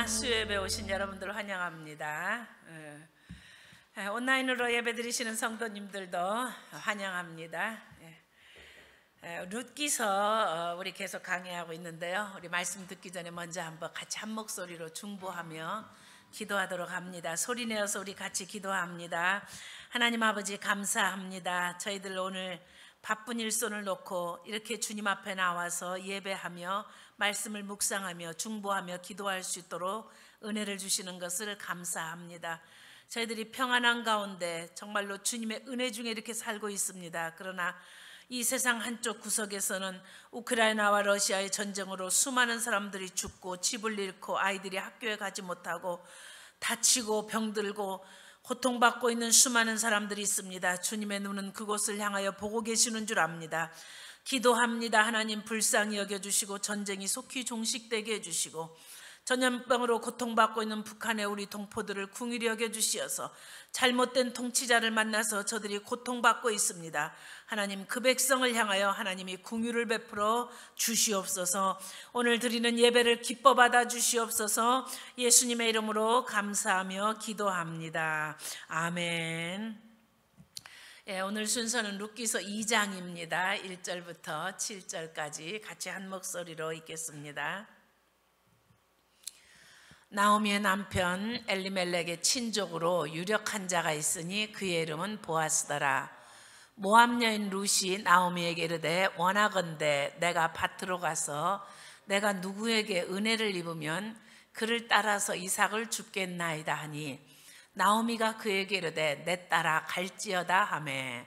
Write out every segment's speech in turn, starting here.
수요예배 오신 여러분들 환영합니다. 온라인으로 예배드리시는 성도님들도 환영합니다. 룻기서 우리 계속 강의하고 있는데요. 우리 말씀 듣기 전에 먼저 한번 같이 한 목소리로 중보하며 기도하도록 합니다. 소리내어서 우리 같이 기도합니다. 하나님 아버지 감사합니다. 저희들 오늘 바쁜 일손을 놓고 이렇게 주님 앞에 나와서 예배하며 말씀을 묵상하며 중보하며 기도할 수 있도록 은혜를 주시는 것을 감사합니다. 저희들이 평안한 가운데 정말로 주님의 은혜 중에 이렇게 살고 있습니다. 그러나 이 세상 한쪽 구석에서는 우크라이나와 러시아의 전쟁으로 수많은 사람들이 죽고 집을 잃고 아이들이 학교에 가지 못하고 다치고 병들고 고통받고 있는 수많은 사람들이 있습니다. 주님의 눈은 그곳을 향하여 보고 계시는 줄 압니다. 기도합니다. 하나님 불쌍히 여겨주시고 전쟁이 속히 종식되게 해주시고 전염병으로 고통받고 있는 북한의 우리 동포들을 긍휼히 여겨주시어서 잘못된 통치자를 만나서 저들이 고통받고 있습니다. 하나님 그 백성을 향하여 하나님이 긍휼을 베풀어 주시옵소서. 오늘 드리는 예배를 기뻐 받아 주시옵소서. 예수님의 이름으로 감사하며 기도합니다. 아멘. 오늘 순서는 룻기서 2장입니다. 1절부터 7절까지 같이 한 목소리로 읽겠습니다. 나오미의 남편 엘리멜렉의 친족으로 유력한 자가 있으니 그의 이름은 보아스더라. 모압 여인 룻이 나오미에게 이르되 원하건대 내가 밭으로 가서 내가 누구에게 은혜를 입으면 그를 따라서 이삭을 줍겠나이다 하니 나오미가 그에게 이르되 내 따라 갈지어다 하매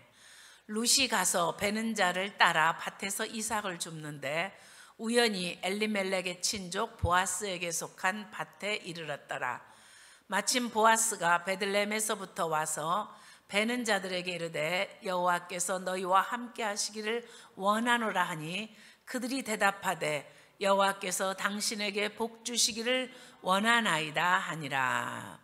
룻이 가서 베는 자를 따라 밭에서 이삭을 줍는데 우연히 엘리멜렉의 친족 보아스에게 속한 밭에 이르렀더라. 마침 보아스가 베들레헴에서부터 와서 베는 자들에게 이르되 여호와께서 너희와 함께 하시기를 원하노라 하니 그들이 대답하되 여호와께서 당신에게 복 주시기를 원하나이다 하니라.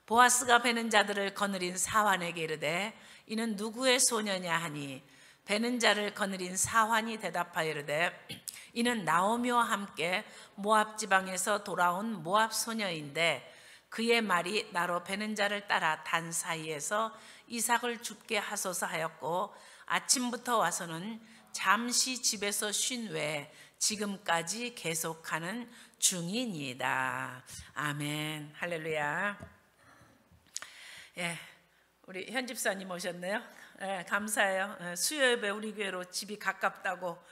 보아스가 베는 자들을 거느린 사환에게 이르되 이는 누구의 소녀냐 하니 베는 자를 거느린 사환이 대답하여 이르되 이는 나오미와 함께 모압 지방에서 돌아온 모압 소녀인데 그의 말이 나로 베는 자를 따라 단 사이에서 이삭을 줍게 하소서 하였고 아침부터 와서는 잠시 집에서 쉰 외에 지금까지 계속하는 중이니이다. 아멘. 할렐루야. 우리 현 집사님 오셨네요. 감사해요. 수요예배 우리 교회로 집이 가깝다고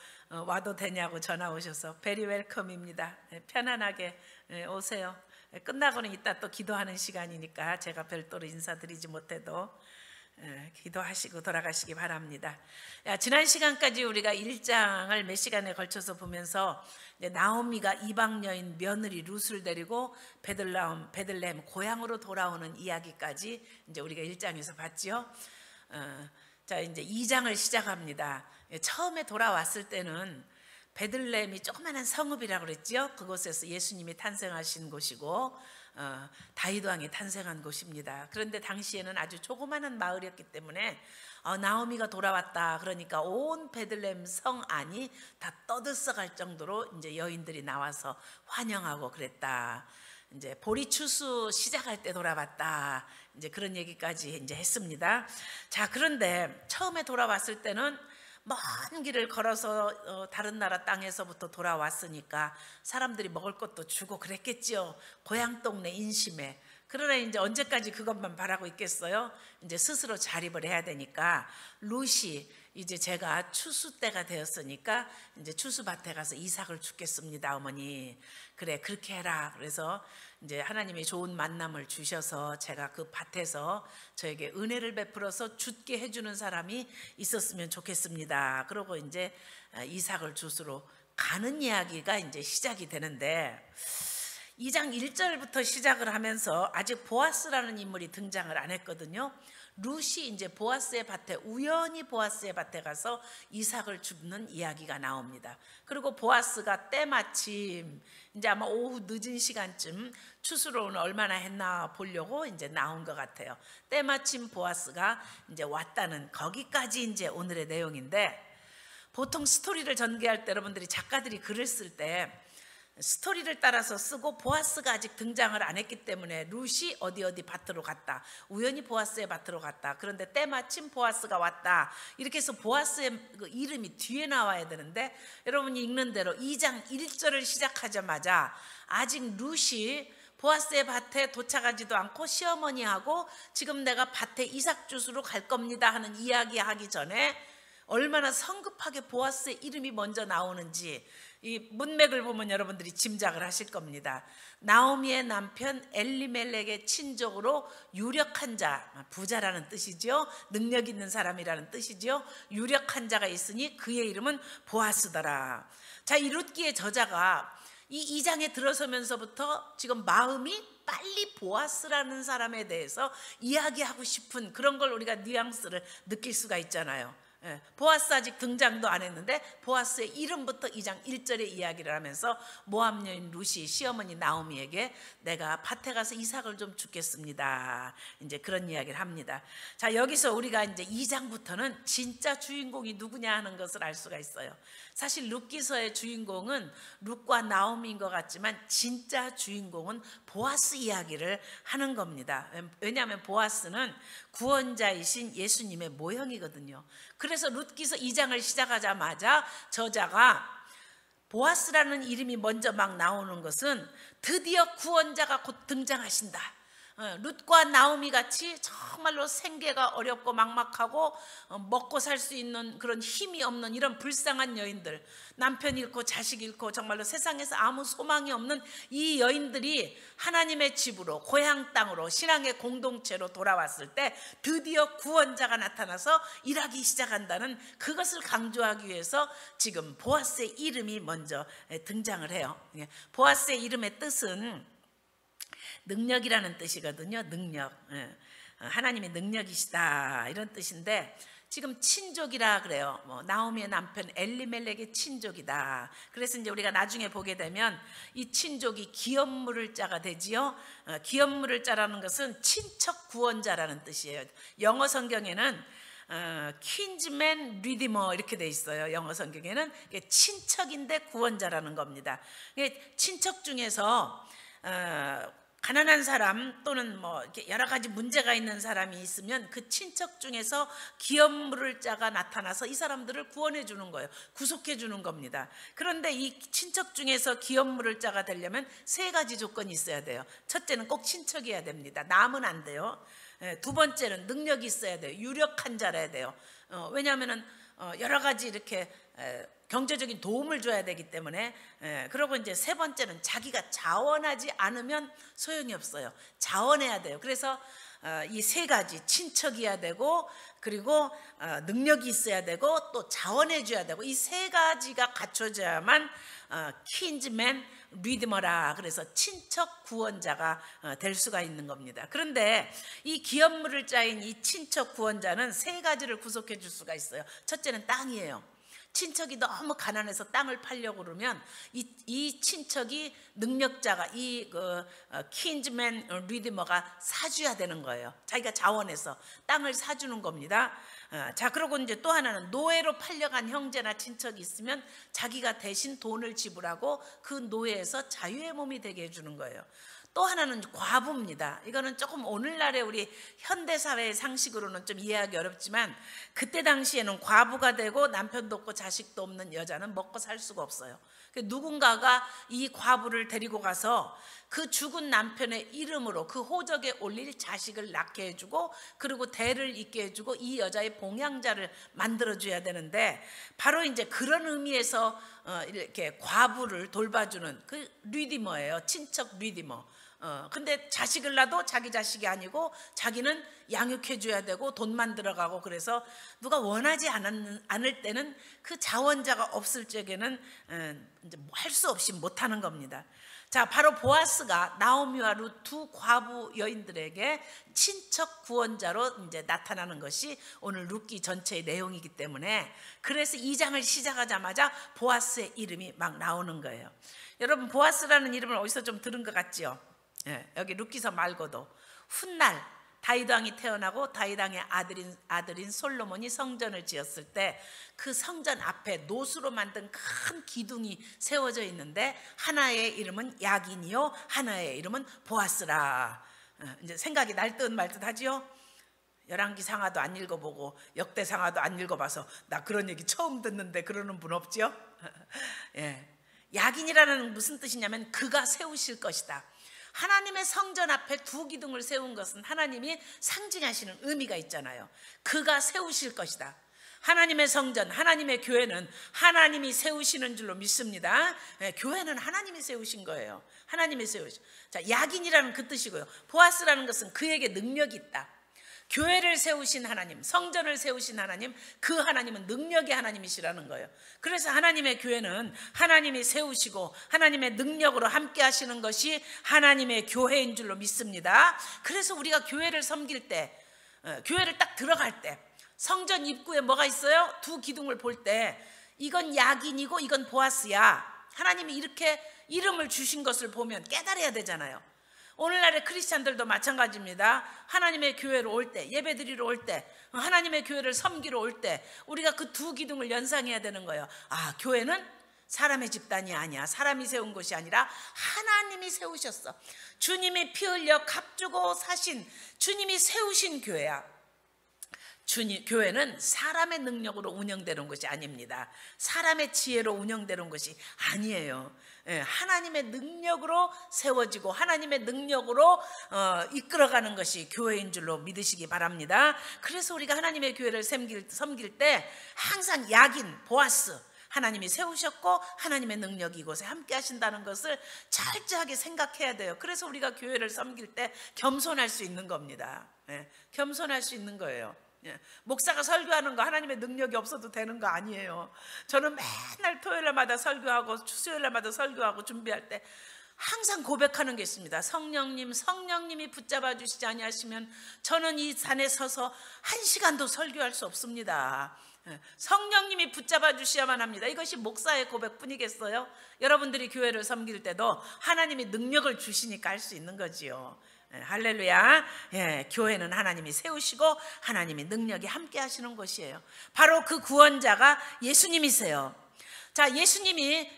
와도 되냐고 전화 오셔서 베리 웰컴입니다. 편안하게 오세요. 끝나고는 이따 또 기도하는 시간이니까 제가 별도로 인사드리지 못해도 기도하시고 돌아가시기 바랍니다. 지난 시간까지 우리가 1장을 몇 시간에 걸쳐서 보면서 나오미가 이방 여인 며느리 룻을 데리고 베들레헴 고향으로 돌아오는 이야기까지 이제 우리가 1장에서 봤죠. 자, 이제 2장을 시작합니다. 처음에 돌아왔을 때는 베들레헴이 조그마한 성읍이라고 그랬죠. 그곳에서 예수님이 탄생하신 곳이고 다윗 왕이 탄생한 곳입니다. 그런데 당시에는 아주 조그마한 마을이었기 때문에 나오미가 돌아왔다 그러니까 온 베들레헴 성 안이 다 떠들썩할 정도로 이제 여인들이 나와서 환영하고 그랬다. 이제 보리 추수 시작할 때 돌아왔다. 이제 그런 얘기까지 이제 했습니다. 자, 그런데 처음에 돌아왔을 때는 먼 길을 걸어서 다른 나라 땅에서부터 돌아왔으니까 사람들이 먹을 것도 주고 그랬겠지요. 고향 동네 인심에. 그러나 이제 언제까지 그것만 바라고 있겠어요? 이제 스스로 자립을 해야 되니까 룻이 이제 제가 추수 때가 되었으니까 이제 추수밭에 가서 이삭을 줍겠습니다, 어머니. 그래, 그렇게 해라. 그래서 이제 하나님이 좋은 만남을 주셔서 제가 그 밭에서 저에게 은혜를 베풀어서 줍게 해주는 사람이 있었으면 좋겠습니다. 그러고 이제 이삭을 주스러 가는 이야기가 이제 시작이 되는데 2장 1절부터 시작을 하면서 아직 보아스라는 인물이 등장을 안 했거든요. 룻이 이제 보아스의 밭에 우연히 보아스의 밭에 가서 이삭을 줍는 이야기가 나옵니다. 그리고 보아스가 때마침 이제 아마 오후 늦은 시간쯤 추수로는 얼마나 했나 보려고 이제 나온 것 같아요. 때마침 보아스가 이제 왔다는 거기까지 이제 오늘의 내용인데 보통 스토리를 전개할 때 여러분들이 작가들이 글을 쓸 때 스토리를 따라서 쓰고 보아스가 아직 등장을 안 했기 때문에 룻이 어디 밭으로 갔다, 우연히 보아스의 밭으로 갔다, 그런데 때마침 보아스가 왔다, 이렇게 해서 보아스의 그 이름이 뒤에 나와야 되는데, 여러분이 읽는 대로 2장 1절을 시작하자마자 아직 룻이 보아스의 밭에 도착하지도 않고 시어머니하고 지금 내가 밭에 이삭 주스로 갈 겁니다 하는 이야기하기 전에 얼마나 성급하게 보아스의 이름이 먼저 나오는지 이 문맥을 보면 여러분들이 짐작을 하실 겁니다. 나오미의 남편 엘리멜렉의 친족으로 유력한 자, 부자라는 뜻이죠. 능력 있는 사람이라는 뜻이죠. 유력한 자가 있으니 그의 이름은 보아스더라. 자, 이 룻기의 저자가 이 2장에 들어서면서부터 지금 마음이 빨리 보아스라는 사람에 대해서 이야기하고 싶은 그런 걸 우리가 뉘앙스를 느낄 수가 있잖아요. 보아스 아직 등장도 안 했는데 보아스의 이름부터 2장 1절에 이야기를 하면서 모압 여인 룻이 시어머니 나오미에게 내가 밭에 가서 이삭을 좀 주겠습니다, 이제 그런 이야기를 합니다. 자, 여기서 우리가 이제 2장부터는 진짜 주인공이 누구냐 하는 것을 알 수가 있어요. 사실 룻기서의 주인공은 룻과 나오미인 것 같지만 진짜 주인공은 보아스 이야기를 하는 겁니다. 왜냐하면 보아스는 구원자이신 예수님의 모형이거든요. 그래서 룻기서 2장을 시작하자마자 저자가 보아스라는 이름이 먼저 막 나오는 것은 드디어 구원자가 곧 등장하신다. 룻과 나오미 같이 정말로 생계가 어렵고 막막하고 먹고 살 수 있는 그런 힘이 없는 이런 불쌍한 여인들, 남편 잃고 자식 잃고 정말로 세상에서 아무 소망이 없는 이 여인들이 하나님의 집으로, 고향 땅으로, 신앙의 공동체로 돌아왔을 때 드디어 구원자가 나타나서 일하기 시작한다는 그것을 강조하기 위해서 지금 보아스의 이름이 먼저 등장을 해요. 보아스의 이름의 뜻은 능력이라는 뜻이거든요. 능력. 하나님의 능력이시다 이런 뜻인데, 지금 친족이라 그래요. 나오미의 남편 엘리멜렉의 친족이다. 그래서 이제 우리가 나중에 보게 되면 이 친족이 기업물을 자가 되지요. 기업물을 자라는 것은 친척 구원자라는 뜻이에요. 영어 성경에는 kinsman redeemer 이렇게 돼 있어요. 영어 성경에는 친척인데 구원자라는 겁니다. 친척 중에서 가난한 사람 또는 뭐 이렇게 여러 가지 문제가 있는 사람이 있으면 그 친척 중에서 기업물을 자가 나타나서 이 사람들을 구원해 주는 거예요. 구속해 주는 겁니다. 그런데 이 친척 중에서 기업물을 자가 되려면 3가지 조건이 있어야 돼요. 첫째는 꼭 친척이어야 됩니다. 남은 안 돼요. 두 번째는 능력이 있어야 돼요. 유력한 자라야 돼요. 왜냐하면은 여러 가지 이렇게 경제적인 도움을 줘야 되기 때문에. 그리고 이제 3번째는 자기가 자원하지 않으면 소용이 없어요. 자원해야 돼요. 그래서 이 3가지, 친척이어야 되고, 그리고 능력이 있어야 되고, 또 자원해 줘야 되고, 이 3가지가 갖춰져야만 kinsman redeemer라, 그래서 친척 구원자가 될 수가 있는 겁니다. 그런데 이 기업물을 짜인 이 친척 구원자는 3가지를 구속해 줄 수가 있어요. 첫째는 땅이에요. 친척이 너무 가난해서 땅을 팔려고 그러면 이 친척이 능력자가 이 kinsman redeemer가 사줘야 되는 거예요. 자기가 자원해서 땅을 사주는 겁니다. 자, 그리고 이제 또 하나는 노예로 팔려간 형제나 친척이 있으면 자기가 대신 돈을 지불하고 그 노예에서 자유의 몸이 되게 해주는 거예요. 또 하나는 과부입니다. 이거는 조금 오늘날의 우리 현대사회의 상식으로는 좀 이해하기 어렵지만, 그때 당시에는 과부가 되고 남편도 없고 자식도 없는 여자는 먹고 살 수가 없어요. 누군가가 이 과부를 데리고 가서 그 죽은 남편의 이름으로 그 호적에 올릴 자식을 낳게 해주고, 그리고 대를 잇게 해주고 이 여자의 봉양자를 만들어줘야 되는데, 바로 이제 그런 의미에서 이렇게 과부를 돌봐주는 그 리디머예요. 친척 리디머. 근데 자식을 낳아도 자기 자식이 아니고 자기는 양육해줘야 되고 돈만 들어가고, 그래서 누가 원하지 않을 때는 그 자원자가 없을 적에는 이제 할 수 없이 못하는 겁니다. 자, 바로 보아스가 나오미와 룻 두 과부 여인들에게 친척 구원자로 이제 나타나는 것이 오늘 룻기 전체의 내용이기 때문에, 그래서 2장을 시작하자마자 보아스의 이름이 막 나오는 거예요. 여러분, 보아스라는 이름을 어디서 좀 들은 것 같지요? 여기 룻기서 말고도 훗날 다윗 왕이 태어나고 다윗 왕의 아들인 솔로몬이 성전을 지었을 때 그 성전 앞에 노수로 만든 큰 기둥이 세워져 있는데 하나의 이름은 야긴이요 하나의 이름은 보아스라. 이제 생각이 날 듯 말 듯 하지요. 열왕기 상하도 안 읽어보고 역대 상하도 안 읽어봐서 나 그런 얘기 처음 듣는데 그러는 분 없죠? 예. 야긴이라는 무슨 뜻이냐면 그가 세우실 것이다. 하나님의 성전 앞에 두 기둥을 세운 것은 하나님이 상징하시는 의미가 있잖아요. 그가 세우실 것이다. 하나님의 성전, 하나님의 교회는 하나님이 세우시는 줄로 믿습니다. 예, 교회는 하나님이 세우신 거예요. 하나님이 세우신. 자, 야긴이라는 그 뜻이고요. 보아스라는 것은 그에게 능력이 있다. 교회를 세우신 하나님, 성전을 세우신 하나님, 그 하나님은 능력의 하나님이시라는 거예요. 그래서 하나님의 교회는 하나님이 세우시고 하나님의 능력으로 함께 하시는 것이 하나님의 교회인 줄로 믿습니다. 그래서 우리가 교회를 섬길 때, 교회를 딱 들어갈 때 성전 입구에 뭐가 있어요? 두 기둥을 볼 때 이건 야긴이고 이건 보아스야. 하나님이 이렇게 이름을 주신 것을 보면 깨달아야 되잖아요. 오늘날의 크리스찬들도 마찬가지입니다. 하나님의 교회로 올 때, 예배드리러 올 때, 하나님의 교회를 섬기러 올 때 우리가 그 두 기둥을 연상해야 되는 거예요. 아, 교회는 사람의 집단이 아니야. 사람이 세운 것이 아니라 하나님이 세우셨어. 주님이 피 흘려 값주고 사신 주님이 세우신 교회야. 교회는 사람의 능력으로 운영되는 것이 아닙니다. 사람의 지혜로 운영되는 것이 아니에요. 하나님의 능력으로 세워지고 하나님의 능력으로 이끌어가는 것이 교회인 줄로 믿으시기 바랍니다. 그래서 우리가 하나님의 교회를 섬길 때 항상 야긴, 보아스, 하나님이 세우셨고 하나님의 능력이 이곳에 함께 하신다는 것을 철저하게 생각해야 돼요. 그래서 우리가 교회를 섬길 때 겸손할 수 있는 겁니다. 겸손할 수 있는 거예요. 목사가 설교하는 거 하나님의 능력이 없어도 되는 거 아니에요. 저는 맨날 토요일마다 설교하고 수요일마다 설교하고 준비할 때 항상 고백하는 게 있습니다. 성령님이 붙잡아 주시지 아니하시면 저는 이 산에 서서 1시간도 설교할 수 없습니다. 성령님이 붙잡아 주셔야만 합니다. 이것이 목사의 고백뿐이겠어요? 여러분들이 교회를 섬길 때도 하나님이 능력을 주시니까 할 수 있는 거지요. 할렐루야. 교회는 하나님이 세우시고 하나님이 능력이 함께 하시는 것이에요. 바로 그 구원자가 예수님이세요. 자, 예수님이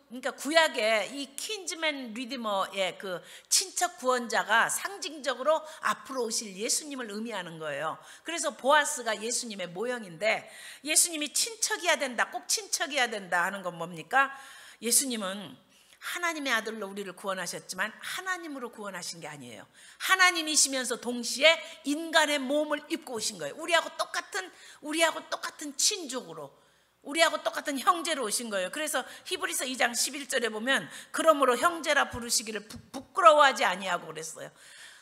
그러니까 구약의 이 킨즈맨 리디머의 그 친척 구원자가 상징적으로 앞으로 오실 예수님을 의미하는 거예요. 그래서 보아스가 예수님의 모형인데 예수님이 친척이어야 된다, 꼭 친척이어야 된다 하는 건 뭡니까? 예수님은 하나님의 아들로 우리를 구원하셨지만 하나님으로 구원하신 게 아니에요. 하나님이시면서 동시에 인간의 몸을 입고 오신 거예요. 우리하고 똑같은 친족으로, 우리하고 똑같은 형제로 오신 거예요. 그래서 히브리서 2장 11절에 보면 그러므로 형제라 부르시기를 부끄러워하지 아니하고 그랬어요.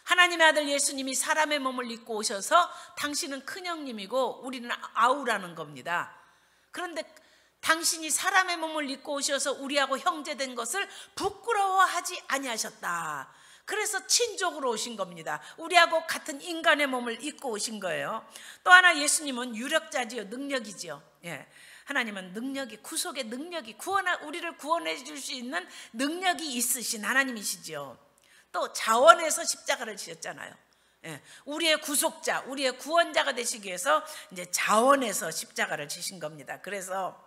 하나님의 아들 예수님이 사람의 몸을 입고 오셔서 당신은 큰형님이고 우리는 아우라는 겁니다. 그런데 당신이 사람의 몸을 입고 오셔서 우리하고 형제된 것을 부끄러워하지 아니하셨다. 그래서 친족으로 오신 겁니다. 우리하고 같은 인간의 몸을 입고 오신 거예요. 또 하나 예수님은 유력자지요, 능력이지요. 하나님은 능력이, 구속의 능력이, 우리를 구원해 줄 수 있는 능력이 있으신 하나님이시지요. 또 자원에서 십자가를 지셨잖아요. 우리의 구속자, 우리의 구원자가 되시기 위해서 이제 자원에서 십자가를 지신 겁니다. 그래서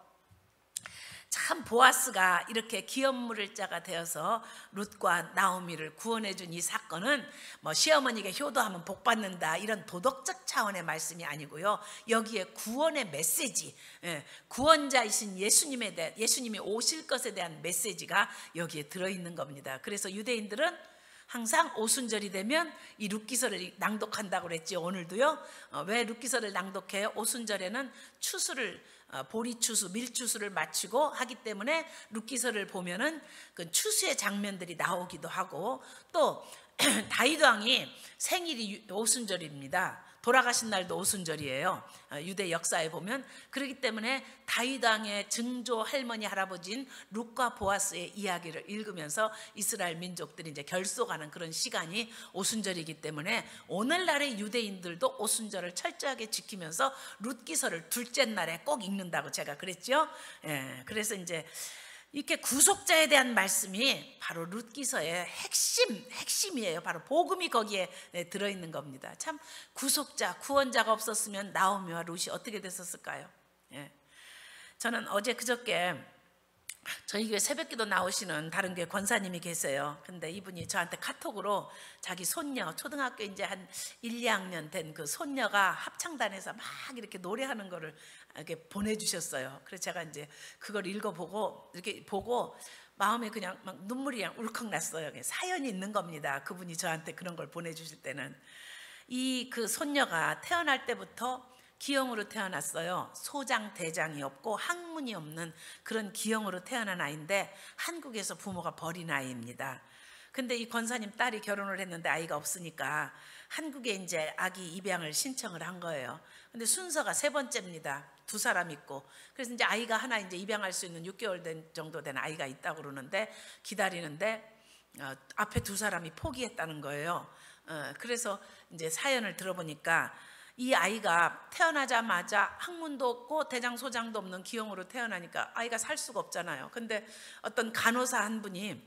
참 보아스가 이렇게 기업물을 자가 되어서 룻과 나오미를 구원해 준 이 사건은 뭐 시어머니가 효도하면 복 받는다 이런 도덕적 차원의 말씀이 아니고요. 여기에 구원의 메시지, 구원자이신 예수님이 오실 것에 대한 메시지가 여기에 들어있는 겁니다. 그래서 유대인들은 항상 오순절이 되면 이 룻기서를 낭독한다고 그랬지. 오늘도요. 왜 룻기서를 낭독해요? 오순절에는 추수를 보리추수, 밀추수를 마치고 하기 때문에 룻기서를 보면은 그 추수의 장면들이 나오기도 하고, 또 다윗 왕이 생일이 오순절입니다. 돌아가신 날도 오순절이에요. 유대 역사에 보면. 그렇기 때문에 다윗 왕의 증조 할머니 할아버지인 룻과 보아스의 이야기를 읽으면서 이스라엘 민족들이 이제 결속하는 그런 시간이 오순절이기 때문에 오늘날의 유대인들도 오순절을 철저하게 지키면서 룻기서를 둘째 날에 꼭 읽는다고 제가 그랬죠. 그래서 이제 이렇게 구속자에 대한 말씀이 바로 룻기서의 핵심이에요. 바로 복음이 거기에 들어있는 겁니다. 참 구속자, 구원자가 없었으면 나오미와 룻이 어떻게 됐었을까요? 예. 저는 어제 그저께 저희 교회 새벽기도 나오시는 다른 교회 권사님이 계세요. 근데 이분이 저한테 카톡으로 자기 손녀, 초등학교 이제 한 1, 2학년 된 그 손녀가 합창단에서 막 이렇게 노래하는 거를 이렇게 보내주셨어요. 그래서 제가 이제 그걸 읽어보고 이렇게 보고 마음에 그냥 막 눈물이 그냥 울컥 났어요. 사연이 있는 겁니다. 그분이 저한테 그런 걸 보내주실 때는. 이 그 손녀가 태어날 때부터 기형으로 태어났어요. 소장 대장이 없고 학문이 없는 그런 기형으로 태어난 아이인데 한국에서 부모가 버린 아이입니다. 근데 이 권사님 딸이 결혼을 했는데 아이가 없으니까 한국에 이제 아기 입양을 신청을 한 거예요. 근데 순서가 3번째입니다. 2사람 있고. 그래서 이제 아이가 하나 이제 입양할 수 있는 6개월 정도 된 아이가 있다고 그러는데 기다리는데 앞에 2사람이 포기했다는 거예요. 그래서 이제 사연을 들어보니까 이 아이가 태어나자마자 학문도 없고 대장 소장도 없는 기형으로 태어나니까 아이가 살 수가 없잖아요. 근데 어떤 간호사 한 분이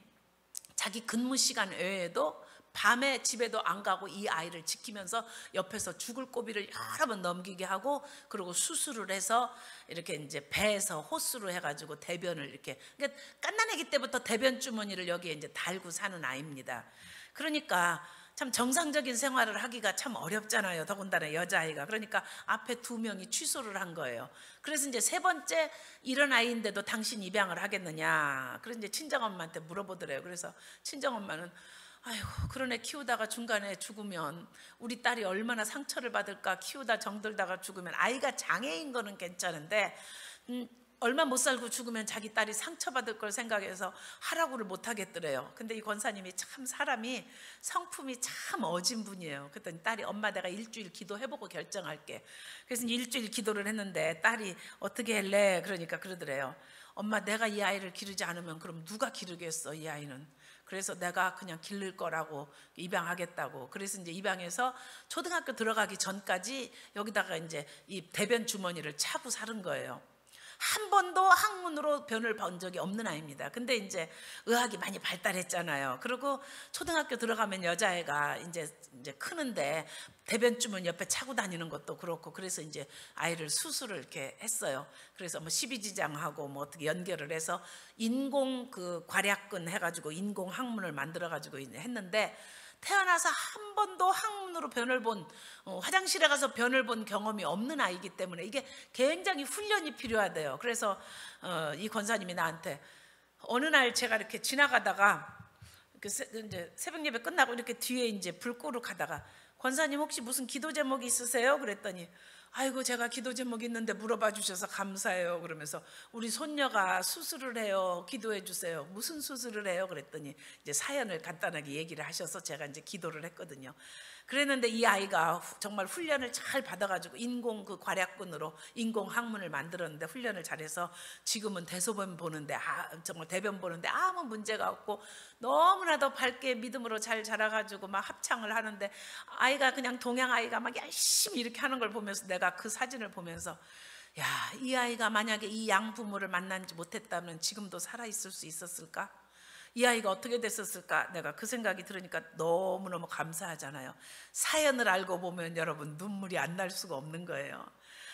자기 근무 시간 외에도 밤에 집에도 안 가고 이 아이를 지키면서 옆에서 죽을 고비를 여러 번 넘기게 하고 그리고 수술을 해서 이렇게 이제 배에서 호스로 해가지고 대변을 이렇게 그러니까 갓난아기 때부터 대변 주머니를 여기에 이제 달고 사는 아이입니다. 그러니까 참 정상적인 생활을 하기가 참 어렵잖아요. 더군다나 여자아이가. 그러니까 앞에 2명이 취소를 한 거예요. 그래서 이제 3번째 이런 아이인데도 당신 입양을 하겠느냐. 그래서 이제 친정엄마한테 물어보더래요. 그래서 친정엄마는 아이고 그런 애 키우다가 중간에 죽으면 우리 딸이 얼마나 상처를 받을까. 키우다 정들다가 죽으면 아이가 장애인 거는 괜찮은데 얼마 못 살고 죽으면 자기 딸이 상처받을 걸 생각해서 하라고를 못 하겠더래요. 근데 이 권사님이 참 사람이 성품이 참 어진 분이에요. 그랬더니 딸이 엄마 내가 일주일 기도해보고 결정할게. 그래서 일주일 기도를 했는데 딸이 어떻게 할래? 그러니까 그러더래요. 엄마 내가 이 아이를 기르지 않으면 그럼 누가 기르겠어 이 아이는. 그래서 내가 그냥 기를 거라고 입양하겠다고. 그래서 이제 입양해서 초등학교 들어가기 전까지 여기다가 이제 이 대변 주머니를 차고 사는 거예요. 한 번도 학문으로 변을 본 적이 없는 아이입니다. 근데 이제 의학이 많이 발달했잖아요. 그리고 초등학교 들어가면 여자애가 이제 크는데 대변 주머니 옆에 차고 다니는 것도 그렇고 그래서 이제 아이를 수술을 이렇게 했어요. 그래서 뭐 12지장하고 뭐 어떻게 연결을 해서 인공 그 괄약근 해가지고 인공 항문을 만들어가지고 했는데 태어나서 한 번도 학문으로 변을 본 화장실에 가서 변을 본 경험이 없는 아이기 때문에 이게 굉장히 훈련이 필요하대요. 그래서 이 권사님이 나한테 어느 날 제가 이렇게 지나가다가 이제 새벽 예배 끝나고 이렇게 뒤에 이제 불 끄러 가다가 권사님 혹시 무슨 기도 제목이 있으세요? 그랬더니 아이고 제가 기도 제목 있는데 물어봐 주셔서 감사해요. 그러면서 우리 손녀가 수술을 해요. 기도해 주세요. 무슨 수술을 해요? 그랬더니 이제 사연을 간단하게 얘기를 하셔서 제가 이제 기도를 했거든요. 그랬는데 이 아이가 정말 훈련을 잘 받아가지고 인공 그 괄약근으로 인공 항문을 만들었는데 훈련을 잘해서 지금은 대소변 보는데 정말 대변 보는데 아무 문제가 없고 너무나도 밝게 믿음으로 잘 자라가지고 막 합창을 하는데 아이가 그냥 동양 아이가 막 열심히 이렇게 하는 걸 보면서 내가 그 사진을 보면서 야, 이 아이가 만약에 이 양부모를 만나지 못했다면 지금도 살아있을 수 있었을까? 이 아이가 어떻게 됐었을까? 내가 그 생각이 들으니까 너무너무 감사하잖아요. 사연을 알고 보면 여러분 눈물이 안 날 수가 없는 거예요.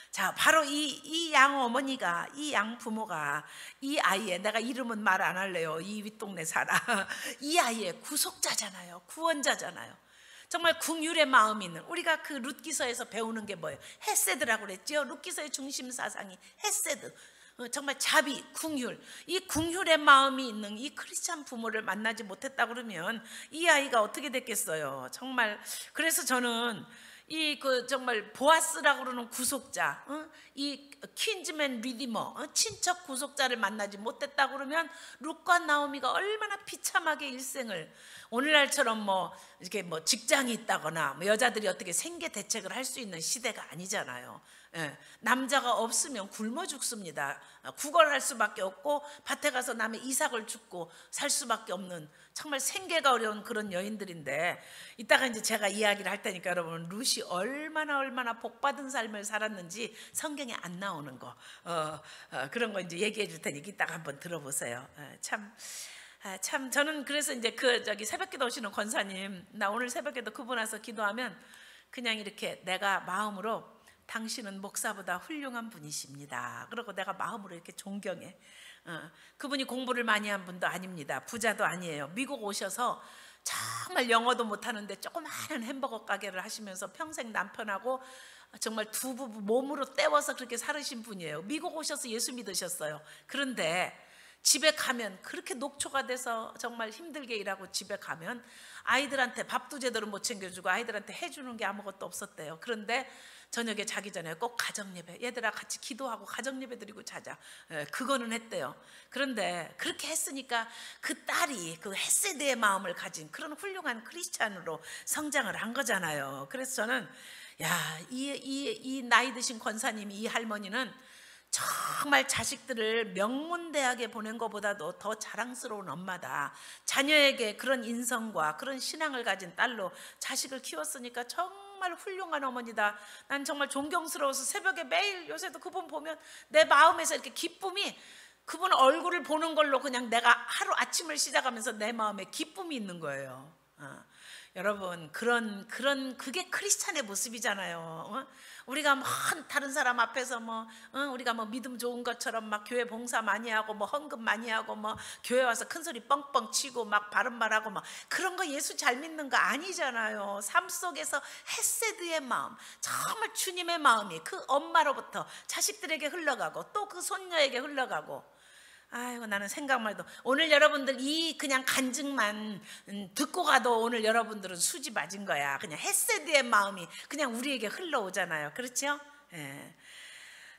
자, 바로 이 양어머니가, 이 양부모가 이 아이의, 내가 이름은 말 안 할래요. 이 윗동네 살아. 이 아이의 구속자잖아요. 구원자잖아요. 정말 긍휼의 마음이 있는, 우리가 그 룻기서에서 배우는 게 뭐예요? 헤세드라고 그랬죠. 룻기서의 중심 사상이 헤세드, 정말 자비, 긍휼, 이 긍휼의 마음이 있는 이 크리스찬 부모를 만나지 못했다 그러면 이 아이가 어떻게 됐겠어요? 정말. 그래서 저는 이 그 정말 보아스라고 그러는 구속자, 이 킨즈맨 리디머, 친척 구속자를 만나지 못했다 그러면 룻과 나오미가 얼마나 비참하게 일생을, 오늘날처럼 뭐 이렇게 뭐 직장이 있다거나 뭐 여자들이 어떻게 생계 대책을 할 수 있는 시대가 아니잖아요. 남자가 없으면 굶어 죽습니다. 구걸할 수밖에 없고 밭에 가서 남의 이삭을 줍고 살 수밖에 없는 정말 생계가 어려운 그런 여인들인데, 이따가 이제 제가 이야기를 할 테니까 여러분 룻이 얼마나 복받은 삶을 살았는지 성경에 안 나오는 거 그런 거 이제 얘기해 줄 테니까 이따가 한번 들어보세요. 참 저는 그래서 이제 새벽기도 오시는 권사님, 나 오늘 새벽에도 그분 와서 기도하면 그냥 이렇게 내가 마음으로 당신은 목사보다 훌륭한 분이십니다. 그리고 내가 마음으로 이렇게 존경해. 그분이 공부를 많이 한 분도 아닙니다. 부자도 아니에요. 미국 오셔서 정말 영어도 못하는데 조그마한 햄버거 가게를 하시면서 평생 남편하고 정말 두 부부 몸으로 때워서 그렇게 살으신 분이에요. 미국 오셔서 예수 믿으셨어요. 그런데 집에 가면 그렇게 녹초가 돼서 정말 힘들게 일하고 집에 가면 아이들한테 밥도 제대로 못 챙겨주고 아이들한테 해주는 게 아무것도 없었대요. 그런데 저녁에 자기 전에 꼭 가정예배, 얘들아 같이 기도하고 가정예배 드리고 자자, 그거는 했대요. 그런데 그렇게 했으니까 그 딸이 그 헤세드의 마음을 가진 그런 훌륭한 크리스찬으로 성장을 한 거잖아요. 그래서 저는 이 나이 드신 권사님이, 이 할머니는 정말 자식들을 명문대학에 보낸 것보다도 더 자랑스러운 엄마다. 자녀에게 그런 인성과 그런 신앙을 가진 딸로 자식을 키웠으니까 정말 훌륭한 어머니다. 난 정말 존경스러워서 새벽에 매일 요새도 그분 보면 내 마음에서 이렇게 기쁨이, 그분 얼굴을 보는 걸로 그냥 내가 하루 아침을 시작하면서 내 마음에 기쁨이 있는 거예요. 여러분 그게 크리스찬의 모습이잖아요. 우리가 다른 사람 앞에서 우리가 믿음 좋은 것처럼 막 교회 봉사 많이 하고 헌금 많이 하고 교회 와서 큰 소리 뻥뻥 치고 막 바른 말하고 그런 거 예수 잘 믿는 거 아니잖아요. 삶 속에서 헤세드의 마음, 정말 주님의 마음이 그 엄마로부터 자식들에게 흘러가고 또 그 손녀에게 흘러가고. 아이고, 나는 생각만 해도 오늘 여러분들 이 그냥 간증만 듣고 가도 오늘 여러분들은 수지 맞은 거야. 그냥 헤세드의 마음이 그냥 우리에게 흘러오잖아요. 그렇죠? 예.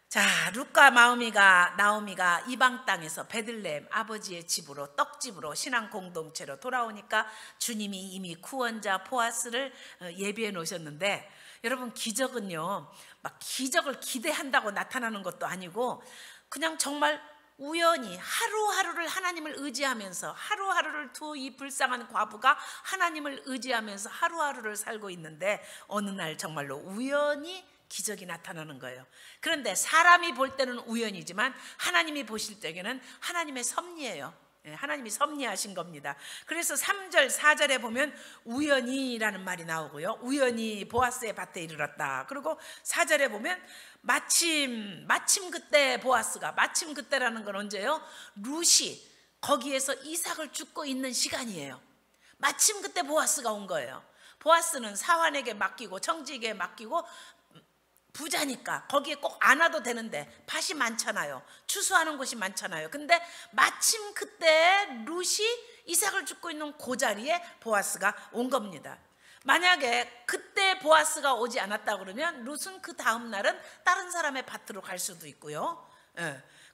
자, 룻과 나오미가 이방 땅에서 베들레헴 아버지의 집으로, 떡집으로, 신앙 공동체로 돌아오니까 주님이 이미 구원자 보아스를 예비해 놓으셨는데, 여러분 기적은요 막 기적을 기대한다고 나타나는 것도 아니고 그냥 정말 우연히 하루하루를 하나님을 의지하면서, 하루하루를 이 불쌍한 과부가 하나님을 의지하면서 하루하루를 살고 있는데 어느 날 정말로 우연히 기적이 나타나는 거예요. 그런데 사람이 볼 때는 우연이지만 하나님이 보실 때에는 하나님의 섭리예요. 하나님이 섭리하신 겁니다. 그래서 3절 4절에 보면 우연히라는 말이 나오고요, 우연히 보아스의 밭에 이르렀다. 그리고 4절에 보면 마침 그때 보아스가, 마침 그때라는 건 언제예요? 룻이 거기에서 이삭을 줍고 있는 시간이에요. 마침 그때 보아스가 온 거예요. 보아스는 사환에게 맡기고 청지기에 맡기고 부자니까 거기에 꼭 안 와도 되는데 밭이 많잖아요. 추수하는 곳이 많잖아요. 근데 마침 그때 룻이 이삭을 줍고 있는 그 자리에 보아스가 온 겁니다. 만약에 그때 보아스가 오지 않았다 그러면 룻은 그 다음 날은 다른 사람의 밭으로 갈 수도 있고요.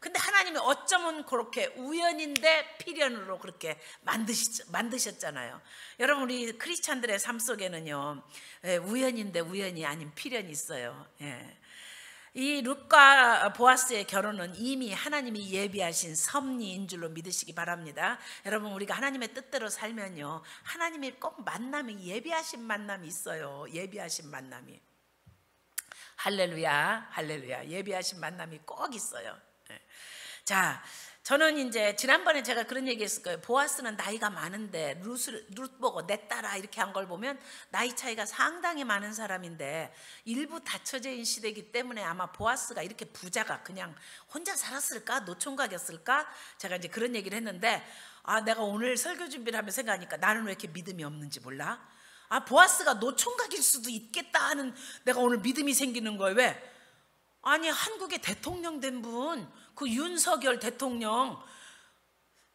근데 하나님이 어쩌면 그렇게 우연인데 필연으로 그렇게 만드셨잖아요. 여러분 우리 크리스찬들의 삶 속에는요 우연인데 우연이 아닌 필연이 있어요. 이 룻과 보아스의 결혼은 이미 하나님이 예비하신 섭리인 줄로 믿으시기 바랍니다. 여러분 우리가 하나님의 뜻대로 살면요 하나님이 꼭 만남이, 예비하신 만남이 있어요. 예비하신 만남이. 할렐루야, 할렐루야. 예비하신 만남이 꼭 있어요. 자, 저는 이제 지난번에 제가 그런 얘기 했을 거예요. 보아스는 나이가 많은데 룻 보고 내 딸아 이렇게 한 걸 보면 나이 차이가 상당히 많은 사람인데 일부 다처제인 시대이기 때문에 아마 보아스가 이렇게 부자가 그냥 혼자 살았을까? 노총각이었을까? 제가 이제 그런 얘기를 했는데 내가 오늘 설교 준비를 하면서 생각하니까 나는 왜 이렇게 믿음이 없는지 몰라? 보아스가 노총각일 수도 있겠다 하는 내가 오늘 믿음이 생기는 거예요. 왜? 아니 한국의 대통령 된 분, 그 윤석열 대통령,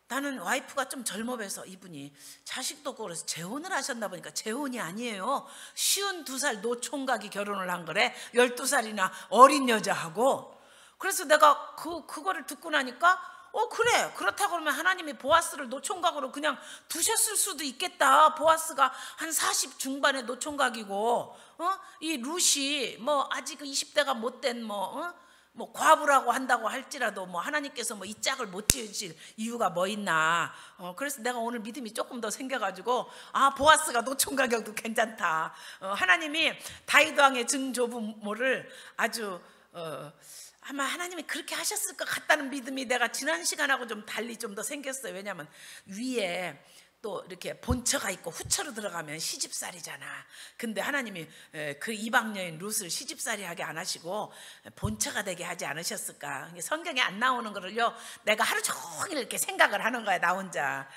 나는 와이프가 좀 젊어 보여서 이분이 자식도 없고 그래서 재혼을 하셨나 보니까 재혼이 아니에요. 52살 노총각이 결혼을 한 거래. 12살이나 어린 여자하고. 그래서 내가 그거를 듣고 나니까 그래. 그렇다고 그러면 하나님이 보아스를 노총각으로 그냥 두셨을 수도 있겠다. 보아스가 한 40 중반의 노총각이고, 이 룻이 뭐 아직 20대가 못된 뭐 과부라고 한다고 할지라도 뭐 하나님께서 뭐 이 짝을 못 지으실 이유가 뭐 있나. 그래서 내가 오늘 믿음이 조금 더 생겨가지고, 보아스가 노총각이어도 괜찮다. 하나님이 다윗 왕의 증조부모를 아주 아마 하나님이 그렇게 하셨을 것 같다는 믿음이 내가 지난 시간하고 좀 달리 좀 더 생겼어요. 왜냐하면 위에 또 이렇게 본처가 있고 후처로 들어가면 시집살이잖아. 근데 하나님이 그 이방 여인 룻을 시집살이 하게 안 하시고 본처가 되게 하지 않으셨을까. 성경에 안 나오는 거를요 내가 하루 종일 이렇게 생각을 하는 거야, 나 혼자.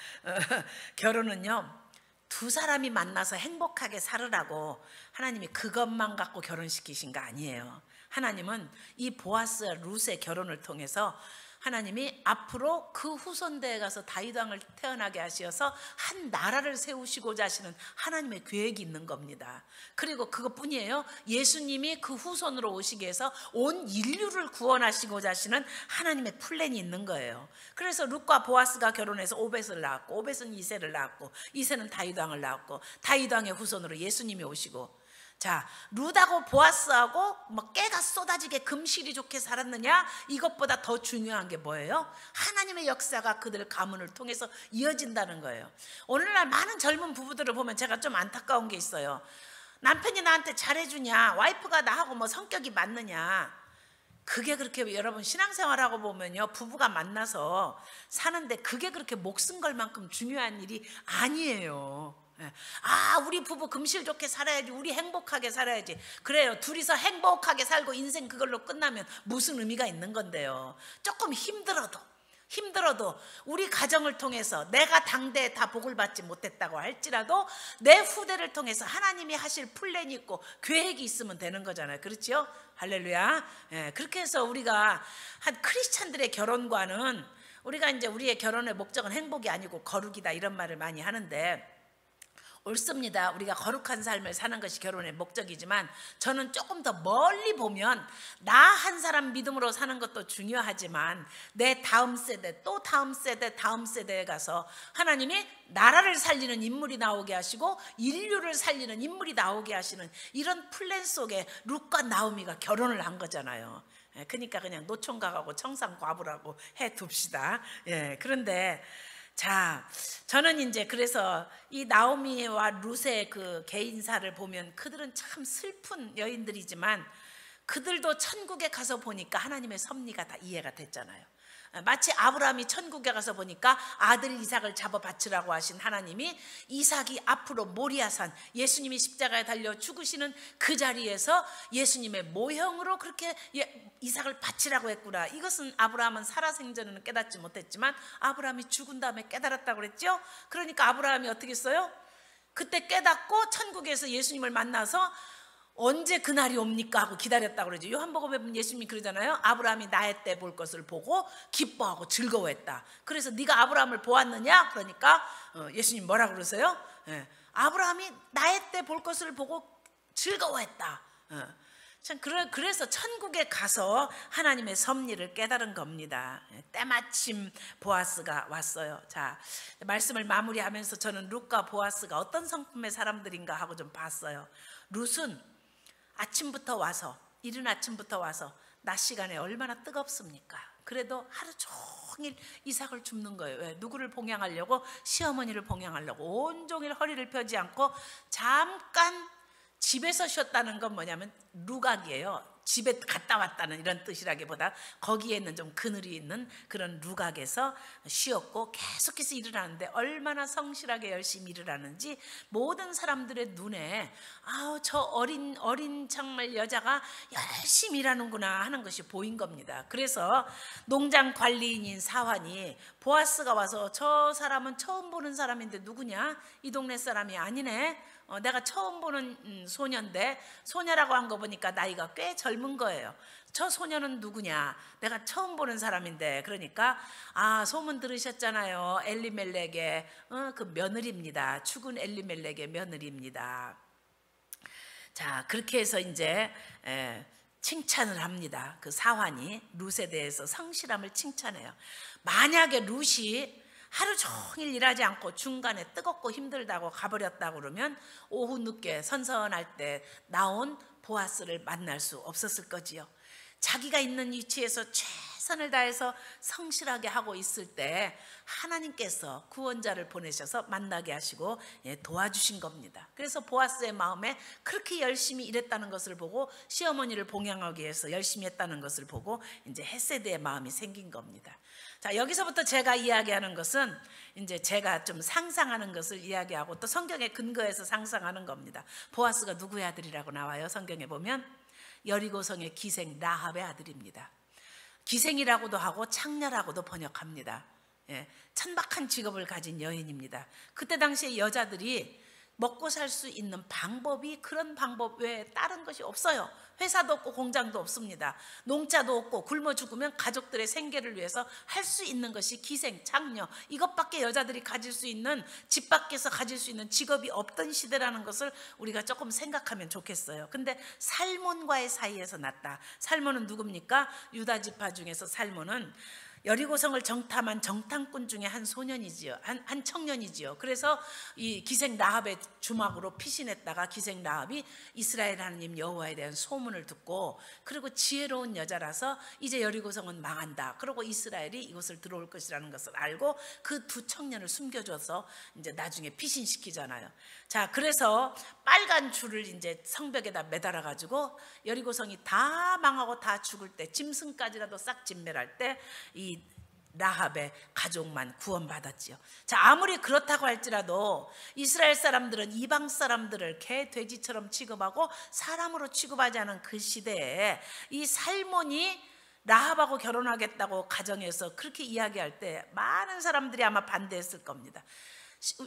결혼은요 두 사람이 만나서 행복하게 살으라고 하나님이 그것만 갖고 결혼시키신 거 아니에요. 하나님은 이 보아스와 룻의 결혼을 통해서 하나님이 앞으로 그 후손대에 가서 다윗 왕을 태어나게 하셔서 한 나라를 세우시고자 하시는 하나님의 계획이 있는 겁니다. 그리고 그것뿐이에요. 예수님이 그 후손으로 오시게 해서 온 인류를 구원하시고자 하시는 하나님의 플랜이 있는 거예요. 그래서 룻과 보아스가 결혼해서 오벳을 낳았고, 오벳은 이새를 낳았고, 이새는 다윗 왕을 낳았고, 다윗 왕의 후손으로 예수님이 오시고. 자, 룻하고 보아스하고 뭐 깨가 쏟아지게 금실이 좋게 살았느냐? 이것보다 더 중요한 게 뭐예요? 하나님의 역사가 그들 가문을 통해서 이어진다는 거예요. 오늘날 많은 젊은 부부들을 보면 제가 좀 안타까운 게 있어요. 남편이 나한테 잘해주냐? 와이프가 나하고 뭐 성격이 맞느냐? 그게 그렇게 여러분 신앙생활하고 보면요 부부가 만나서 사는데 그게 그렇게 목숨 걸 만큼 중요한 일이 아니에요. 우리 부부 금실 좋게 살아야지, 우리 행복하게 살아야지. 그래요. 둘이서 행복하게 살고 인생 그걸로 끝나면 무슨 의미가 있는 건데요. 조금 힘들어도 우리 가정을 통해서 내가 당대에 다 복을 받지 못했다고 할지라도 내 후대를 통해서 하나님이 하실 플랜이 있고 계획이 있으면 되는 거잖아요. 그렇죠? 할렐루야. 그렇게 해서 우리가 한 크리스찬들의 결혼과는, 우리가 이제 우리의 결혼의 목적은 행복이 아니고 거룩이다 이런 말을 많이 하는데 옳습니다. 우리가 거룩한 삶을 사는 것이 결혼의 목적이지만 저는 조금 더 멀리 보면 나 한 사람 믿음으로 사는 것도 중요하지만 내 다음 세대, 또 다음 세대, 다음 세대에 가서 하나님이 나라를 살리는 인물이 나오게 하시고 인류를 살리는 인물이 나오게 하시는 이런 플랜 속에 룻과 나오미가 결혼을 한 거잖아요. 그러니까 그냥 노총각하고 청산과부라고 해둡시다. 그런데 자, 저는 이제 그래서 이 나오미와 룻의 그 개인사를 보면 그들은 참 슬픈 여인들이지만 그들도 천국에 가서 보니까 하나님의 섭리가 다 이해가 됐잖아요. 마치 아브라함이 천국에 가서 보니까 아들 이삭을 잡아 바치라고 하신 하나님이 이삭이 앞으로 모리아산 예수님이 십자가에 달려 죽으시는 그 자리에서 예수님의 모형으로 그렇게 이삭을 바치라고 했구나. 이것은 아브라함은 살아 생전에는 깨닫지 못했지만 아브라함이 죽은 다음에 깨달았다고 그랬죠. 그러니까 아브라함이 어떻게 했어요? 그때 깨닫고 천국에서 예수님을 만나서 언제 그날이 옵니까 하고 기다렸다고 그러죠. 요한복음에 보면 예수님이 그러잖아요. 아브라함이 나의 때 볼 것을 보고 기뻐하고 즐거워했다. 그래서 네가 아브라함을 보았느냐? 그러니까 예수님 뭐라고 그러세요? 아브라함이 나의 때 볼 것을 보고 즐거워했다. 참 그래서 천국에 가서 하나님의 섭리를 깨달은 겁니다. 때마침 보아스가 왔어요. 자, 말씀을 마무리하면서 저는 룻과 보아스가 어떤 성품의 사람들인가 하고 좀 봤어요. 룻은 아침부터 와서, 이른 아침부터 와서 낮 시간에 얼마나 뜨겁습니까? 그래도 하루 종일 이삭을 줍는 거예요. 왜? 누구를 봉양하려고? 시어머니를 봉양하려고 온종일 허리를 펴지 않고 잠깐 집에서 쉬었다는 건 뭐냐면 루각이에요. 집에 갔다 왔다는 이런 뜻이라기보다 거기에는 좀 그늘이 있는 그런 루각에서 쉬었고 계속해서 일을 하는데 얼마나 성실하게 열심히 일을 하는지 모든 사람들의 눈에 저 어린 정말 여자가 열심히 일하는구나 하는 것이 보인 겁니다. 그래서 농장 관리인인 사환이 보아스가 와서 저 사람은 처음 보는 사람인데 누구냐? 이 동네 사람이 아니네. 내가 처음 보는 소녀인데 소녀라고 한 거 보니까 나이가 꽤 젊은 거예요. 저 소녀는 누구냐? 내가 처음 보는 사람인데. 그러니까 소문 들으셨잖아요. 엘리멜렉의 그 며느리입니다. 죽은 엘리멜렉의 며느리입니다. 자, 그렇게 해서 이제 칭찬을 합니다. 그 사환이 룻에 대해서 성실함을 칭찬해요. 만약에 룻이 하루 종일 일하지 않고 중간에 뜨겁고 힘들다고 가버렸다고 그러면 오후 늦게 선선할 때 나온 보아스를 만날 수 없었을 거지요. 자기가 있는 위치에서 최선을 다해서 성실하게 하고 있을 때 하나님께서 구원자를 보내셔서 만나게 하시고 도와주신 겁니다. 그래서 보아스의 마음에 그렇게 열심히 일했다는 것을 보고 시어머니를 봉양하기 위해서 열심히 했다는 것을 보고 이제 헤세드의 마음이 생긴 겁니다. 자, 여기서부터 제가 이야기하는 것은 이제 제가 좀 상상하는 것을 이야기하고 또 성경에 근거해서 상상하는 겁니다. 보아스가 누구의 아들이라고 나와요? 성경에 보면 여리고성의 기생 라합의 아들입니다. 기생이라고도 하고 창녀라고도 번역합니다. 천박한 직업을 가진 여인입니다. 그때 당시에 여자들이 먹고 살 수 있는 방법이 그런 방법 외에 다른 것이 없어요. 회사도 없고 공장도 없습니다. 농자도 없고 굶어 죽으면 가족들의 생계를 위해서 할 수 있는 것이 기생, 창녀, 이것밖에 여자들이 가질 수 있는, 집 밖에서 가질 수 있는 직업이 없던 시대라는 것을 우리가 조금 생각하면 좋겠어요. 근데 살몬과의 사이에서 났다. 살몬은 누굽니까? 유다 지파 중에서 살몬은 여리고성을 정탐한 정탐꾼 중에 한 소년이지요. 한 청년이지요. 그래서 이 기생 라합의 주막으로 피신했다가 기생 라합이 이스라엘 하나님 여호와에 대한 소문을 듣고, 그리고 지혜로운 여자라서 이제 여리고성은 망한다. 그리고 이스라엘이 이곳을 들어올 것이라는 것을 알고 그 두 청년을 숨겨줘서 이제 나중에 피신시키잖아요. 자, 그래서 빨간 줄을 이제 성벽에다 매달아 가지고 여리고성이 다 망하고 다 죽을 때, 짐승까지라도 싹 진멸할 때 이 라합의 가족만 구원받았지요. 자, 아무리 그렇다고 할지라도 이스라엘 사람들은 이방 사람들을 개, 돼지처럼 취급하고 사람으로 취급하지 않은 그 시대에 이 살몬이 라합하고 결혼하겠다고 가정에서 그렇게 이야기할 때 많은 사람들이 아마 반대했을 겁니다.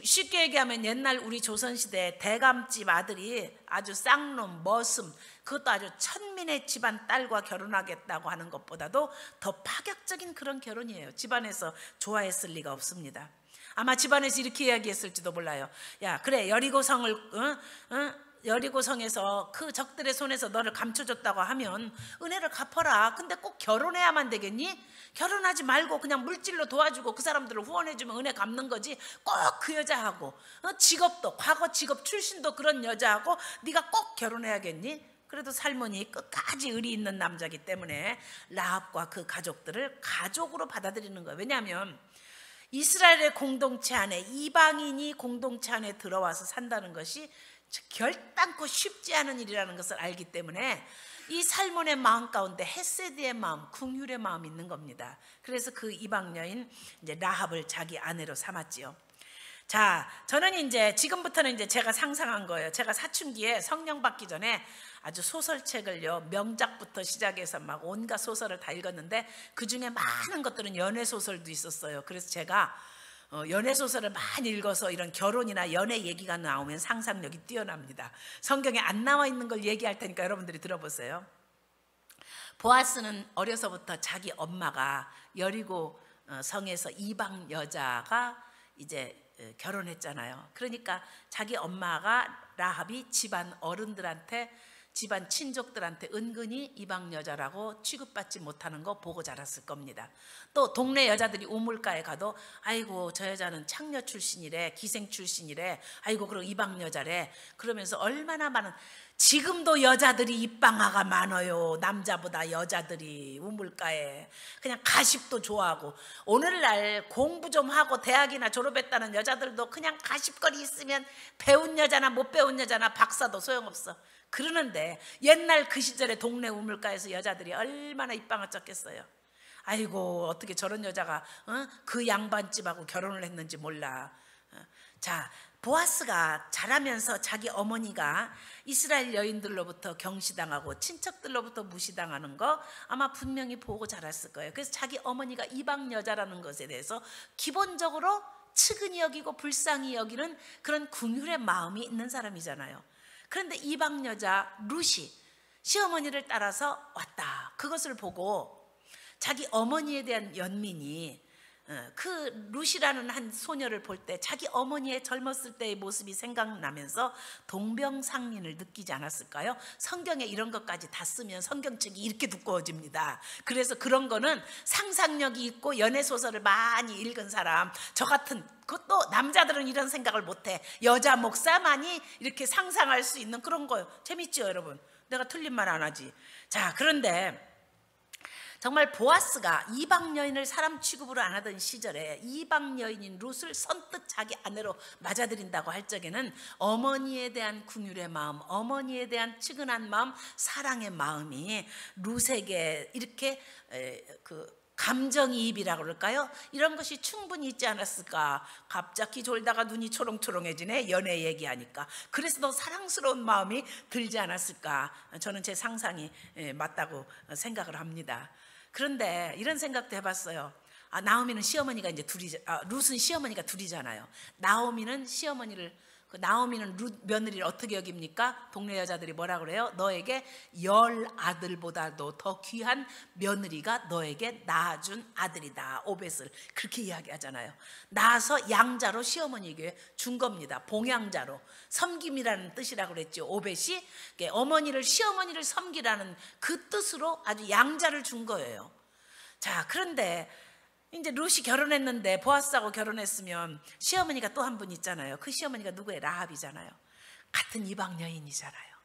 쉽게 얘기하면 옛날 우리 조선시대 대감집 아들이 아주 쌍놈, 머슴, 그것도 아주 천민의 집안 딸과 결혼하겠다고 하는 것보다도 더 파격적인 그런 결혼이에요. 집안에서 좋아했을 리가 없습니다. 아마 집안에서 이렇게 이야기했을지도 몰라요. 야, 그래, 여리고성에서 그 적들의 손에서 너를 감춰줬다고 하면 은혜를 갚아라. 근데 꼭 결혼해야만 되겠니? 결혼하지 말고 그냥 물질로 도와주고 그 사람들을 후원해주면 은혜 갚는 거지. 꼭 그 여자하고 직업도, 과거 직업 출신도 그런 여자하고 네가 꼭 결혼해야겠니? 그래도 살몬이 끝까지 의리 있는 남자이기 때문에 라합과 그 가족들을 가족으로 받아들이는 거예요. 왜냐하면 이스라엘의 공동체 안에, 이방인이 공동체 안에 들어와서 산다는 것이 결단코 쉽지 않은 일이라는 것을 알기 때문에 이 살몬의 마음 가운데 헤세드의 마음, 긍휼의 마음이 있는 겁니다. 그래서 그 이방 여인 이제 라합을 자기 아내로 삼았지요. 자, 저는 이제 지금부터는 이제 제가 상상한 거예요. 제가 사춘기에 성령 받기 전에 아주 소설책을요, 명작부터 시작해서 막 온갖 소설을 다 읽었는데 그 중에 많은 것들은 연애 소설도 있었어요. 그래서 제가 연애 소설을 많이 읽어서 이런 결혼이나 연애 얘기가 나오면 상상력이 뛰어납니다. 성경에 안 나와 있는 걸 얘기할 테니까 여러분들이 들어보세요. 보아스는 어려서부터 자기 엄마가 여리고 성에서 이방 여자가 이제 결혼했잖아요. 그러니까 자기 엄마가 라합이 집안 어른들한테, 집안 친족들한테 은근히 이방 여자라고 취급받지 못하는 거 보고 자랐을 겁니다. 또 동네 여자들이 우물가에 가도 아이고 저 여자는 창녀 출신이래, 기생 출신이래, 아이고 그리고 이방 여자래, 그러면서 얼마나 많은, 지금도 여자들이 입방아가 많아요. 남자보다 여자들이 우물가에 그냥 가십도 좋아하고, 오늘날 공부 좀 하고 대학이나 졸업했다는 여자들도 그냥 가십거리 있으면 배운 여자나 못 배운 여자나 박사도 소용없어 그러는데, 옛날 그 시절에 동네 우물가에서 여자들이 얼마나 입방아 쪘겠어요. 아이고 어떻게 저런 여자가 그 양반집하고 결혼을 했는지 몰라. 자, 보아스가 자라면서 자기 어머니가 이스라엘 여인들로부터 경시당하고 친척들로부터 무시당하는 거 아마 분명히 보고 자랐을 거예요. 그래서 자기 어머니가 이방 여자라는 것에 대해서 기본적으로 측은히 여기고 불쌍히 여기는 그런 긍휼의 마음이 있는 사람이잖아요. 그런데 이방 여자 룻이 시어머니를 따라서 왔다. 그것을 보고 자기 어머니에 대한 연민이 그 룻이라는 한 소녀를 볼 때 자기 어머니의 젊었을 때의 모습이 생각나면서 동병상련을 느끼지 않았을까요? 성경에 이런 것까지 다 쓰면 성경책이 이렇게 두꺼워집니다. 그래서 그런 거는 상상력이 있고 연애소설을 많이 읽은 사람, 저 같은, 그것도 남자들은 이런 생각을 못해. 여자 목사만이 이렇게 상상할 수 있는 그런 거예요. 재밌죠 여러분? 내가 틀린 말 안 하지. 자, 그런데 정말 보아스가 이방 여인을 사람 취급으로 안 하던 시절에 이방 여인인 룻을 선뜻 자기 아내로 맞아들인다고 할 적에는 어머니에 대한 긍휼의 마음, 어머니에 대한 측은한 마음, 사랑의 마음이 룻에게 이렇게 감정이입이라고 그럴까요? 이런 것이 충분히 있지 않았을까? 갑자기 졸다가 눈이 초롱초롱해지네, 연애 얘기하니까. 그래서 더 사랑스러운 마음이 들지 않았을까? 저는 제 상상이 맞다고 생각을 합니다. 그런데 이런 생각도 해봤어요. 나오미는 시어머니가 이제 룻은 시어머니가 둘이잖아요. 나오미는 룻 며느리를 어떻게 여깁니까? 동네 여자들이 뭐라 그래요? 너에게 10아들보다도 더 귀한 며느리가 너에게 낳아준 아들이다. 오벳을 그렇게 이야기하잖아요. 낳아서 양자로 시어머니에게 준 겁니다. 봉양자로. 섬김이라는 뜻이라고 그랬죠. 오벳이 시어머니를 섬기라는 그 뜻으로 아주 양자를 준 거예요. 자, 그런데 이제 룻이 결혼했는데 보아스하고 결혼했으면 시어머니가 또 한 분 있잖아요. 그 시어머니가 누구예요? 라합이잖아요. 같은 이방 여인이잖아요.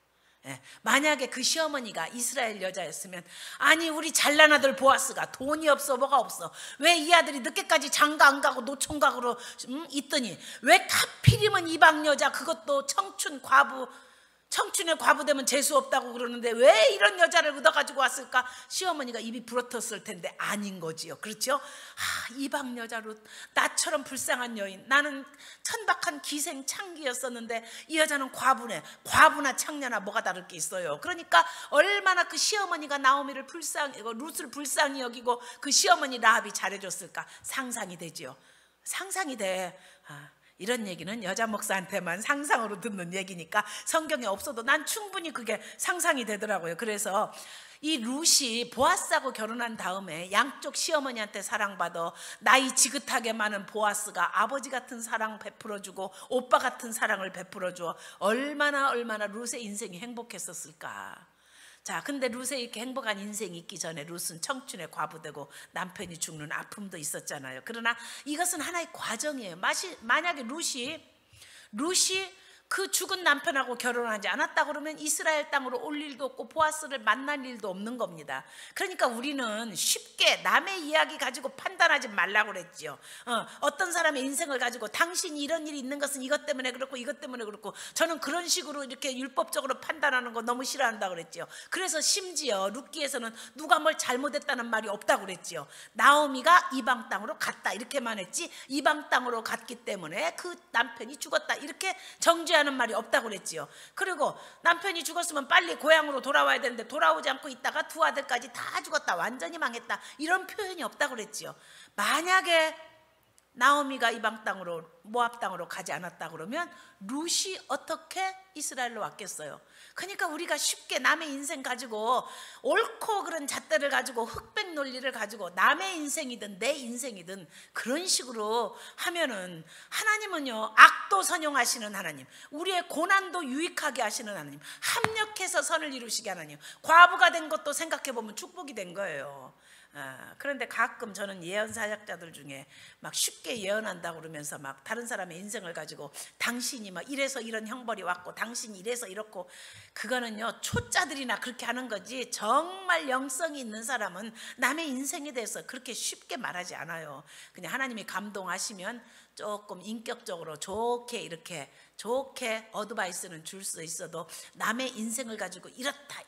만약에 그 시어머니가 이스라엘 여자였으면, 아니 우리 잘난 아들 보아스가 돈이 없어 뭐가 없어, 왜 이 아들이 늦게까지 장가 안 가고 노총각으로 있더니 왜 하필이면 이방 여자, 그것도 청춘의 과부 되면 재수 없다고 그러는데 왜 이런 여자를 얻어가지고 왔을까? 시어머니가 입이 부러졌을 텐데 아닌 거지요. 그렇죠? 이방 여자로 나처럼 불쌍한 여인, 나는 천박한 기생 창기였었는데 이 여자는 과부네. 과부나 창녀나 뭐가 다를 게 있어요. 그러니까 얼마나 그 시어머니가 나오미를 룻을 불쌍히 여기고 그 시어머니 라합이 잘해줬을까? 상상이 되지요. 상상이 돼. 이런 얘기는 여자 목사한테만 상상으로 듣는 얘기니까 성경에 없어도 난 충분히 그게 상상이 되더라고요. 그래서 이 룻이 보아스하고 결혼한 다음에 양쪽 시어머니한테 사랑받아 나이 지긋하게 많은 보아스가 아버지 같은 사랑 베풀어주고 오빠 같은 사랑을 베풀어줘 얼마나 룻의 인생이 행복했었을까. 자, 근데 룻의 이렇게 행복한 인생이 있기 전에 룻은 청춘의 과부되고 남편이 죽는 아픔도 있었잖아요. 그러나 이것은 하나의 과정이에요. 만약에 룻이 그 죽은 남편하고 결혼하지 않았다 그러면 이스라엘 땅으로 올 일도 없고 보아스를 만날 일도 없는 겁니다. 그러니까 우리는 쉽게 남의 이야기 가지고 판단하지 말라고 그랬죠. 어떤 사람의 인생을 가지고 당신이 이런 일이 있는 것은 이것 때문에 그렇고 이것 때문에 그렇고, 저는 그런 식으로 이렇게 율법적으로 판단하는 거 너무 싫어한다고 그랬죠. 그래서 심지어 룻기에서는 누가 뭘 잘못했다는 말이 없다고 그랬죠. 나오미가 이방 땅으로 갔다 이렇게만 했지 이방 땅으로 갔기 때문에 그 남편이 죽었다 이렇게 정죄하는 말이 없다고 그랬지요. 그리고 남편이 죽었으면 빨리 고향으로 돌아와야 되는데 돌아오지 않고 있다가 두 아들까지 다 죽었다, 완전히 망했다, 이런 표현이 없다고 그랬지요. 만약에 나오미가 이방 땅으로 모압 땅으로 가지 않았다 그러면 룻이 어떻게 이스라엘로 왔겠어요? 그러니까 우리가 쉽게 남의 인생 가지고 옳고 그른 잣대를 가지고 흑백 논리를 가지고 남의 인생이든 내 인생이든 그런 식으로 하면은, 하나님은요 악도 선용하시는 하나님, 우리의 고난도 유익하게 하시는 하나님, 합력해서 선을 이루시게 하나님, 과부가 된 것도 생각해보면 축복이 된 거예요. 그런데 가끔 저는 예언 사역자들 중에 막 쉽게 예언한다고 그러면서 막 다른 사람의 인생을 가지고 당신이 막 이래서 이런 형벌이 왔고 당신이 이래서 이렇고, 그거는요 초짜들이나 그렇게 하는 거지 정말 영성이 있는 사람은 남의 인생에 대해서 그렇게 쉽게 말하지 않아요. 그냥 하나님이 감동하시면 조금 인격적으로 좋게 이렇게 좋게 어드바이스는 줄 수 있어도 남의 인생을 가지고 이렇다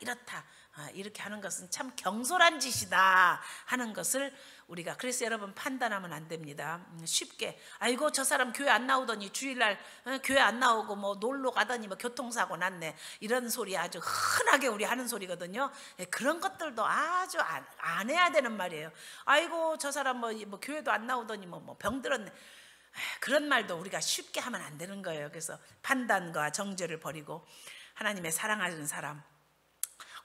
이렇게 하는 것은 참 경솔한 짓이다 하는 것을 우리가, 그래서 여러분 판단하면 안 됩니다. 쉽게 아이고 저 사람 교회 안 나오더니 주일날 교회 안 나오고 뭐 놀러 가더니 뭐 교통사고 났네, 이런 소리 아주 흔하게 우리 하는 소리거든요. 그런 것들도 아주 안 해야 되는 말이에요. 아이고 저 사람 뭐 교회도 안 나오더니 뭐 병들었네, 그런 말도 우리가 쉽게 하면 안 되는 거예요. 그래서 판단과 정죄를 버리고 하나님의 사랑하는 사람.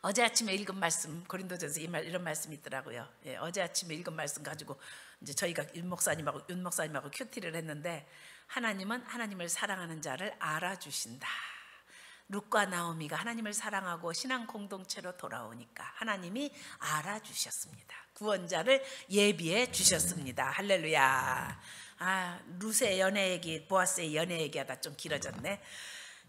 어제 아침에 읽은 말씀, 고린도전서 이런 말씀이 있더라고요. 어제 아침에 읽은 말씀 가지고 이제 저희가 윤 목사님하고 큐티를 했는데 하나님은 하나님을 사랑하는 자를 알아주신다. 룻과 나오미가 하나님을 사랑하고 신앙 공동체로 돌아오니까 하나님이 알아주셨습니다. 구원자를 예비해 주셨습니다. 할렐루야. 룻의 연애 얘기, 보아스의 연애 얘기하다 좀 길어졌네.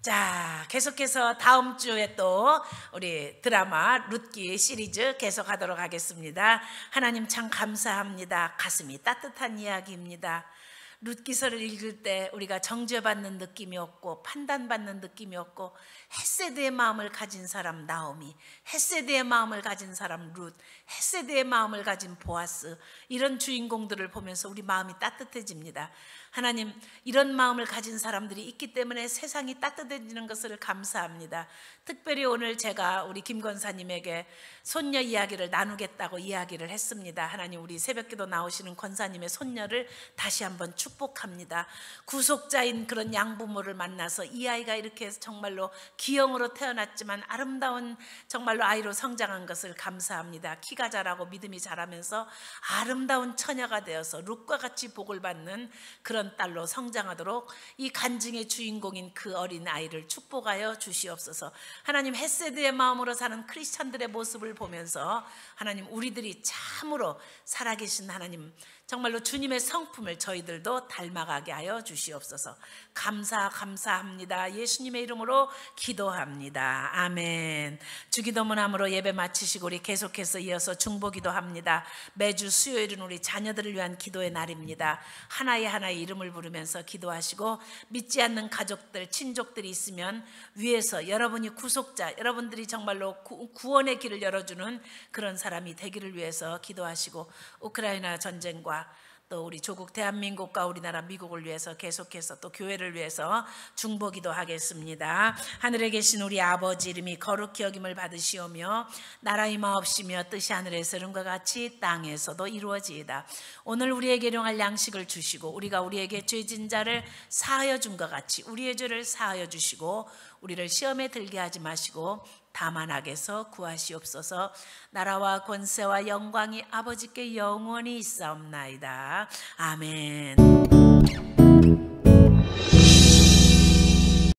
자, 계속해서 다음 주에 또 우리 드라마 룻기 시리즈 계속하도록 하겠습니다. 하나님 참 감사합니다. 가슴이 따뜻한 이야기입니다. 룻기서를 읽을 때 우리가 정죄받는 느낌이 없고 판단받는 느낌이 없고 헤세드의 마음을 가진 사람 나오미, 헤세드의 마음을 가진 사람 룻, 헤세드의 마음을 가진 보아스, 이런 주인공들을 보면서 우리 마음이 따뜻해집니다. 하나님, 이런 마음을 가진 사람들이 있기 때문에 세상이 따뜻해지는 것을 감사합니다. 특별히 오늘 제가 우리 김 권사님에게 손녀 이야기를 나누겠다고 이야기를 했습니다. 하나님, 우리 새벽기도 나오시는 권사님의 손녀를 다시 한번 축복합니다. 구속자인 그런 양부모를 만나서 이 아이가 이렇게 정말로 기형으로 태어났지만 아름다운 정말로 아이로 성장한 것을 감사합니다. 키가 자라고 믿음이 자라면서 아름다운 처녀가 되어서 룻과 같이 복을 받는 그런 딸로 성장하도록 이 간증의 주인공인 그 어린 아이를 축복하여 주시옵소서. 하나님, 헤세드의 마음으로 사는 크리스찬들의 모습을 보면서 하나님, 우리들이 참으로 살아계신 하나님, 정말로 주님의 성품을 저희들도 닮아가게 하여 주시옵소서. 감사합니다. 예수님의 이름으로 기도합니다. 아멘. 주기도문함으로 예배 마치시고 우리 계속해서 이어서 중보기도 합니다. 매주 수요일은 우리 자녀들을 위한 기도의 날입니다. 하나의 이름을 부르면서 기도하시고, 믿지 않는 가족들, 친족들이 있으면 위에서 여러분이 구속자, 여러분들이 정말로 구원의 길을 열어주는 그런 사람이 되기를 위해서 기도하시고, 우크라이나 전쟁과 또 우리 조국 대한민국과 우리나라 미국을 위해서 계속해서 또 교회를 위해서 중보기도 하겠습니다. 하늘에 계신 우리 아버지, 이름이 거룩히 여김을 받으시오며 나라의 마옵시며 뜻이 하늘에서 이룬과 같이 땅에서도 이루어지이다. 오늘 우리에게 일용할 양식을 주시고 우리가 우리에게 죄진 자를 사하여 준 것 같이 우리의 죄를 사하여 주시고 우리를 시험에 들게 하지 마시고 다만 악에서 구하시옵소서. 나라와 권세와 영광이 아버지께 영원히 있사옵나이다. 아멘.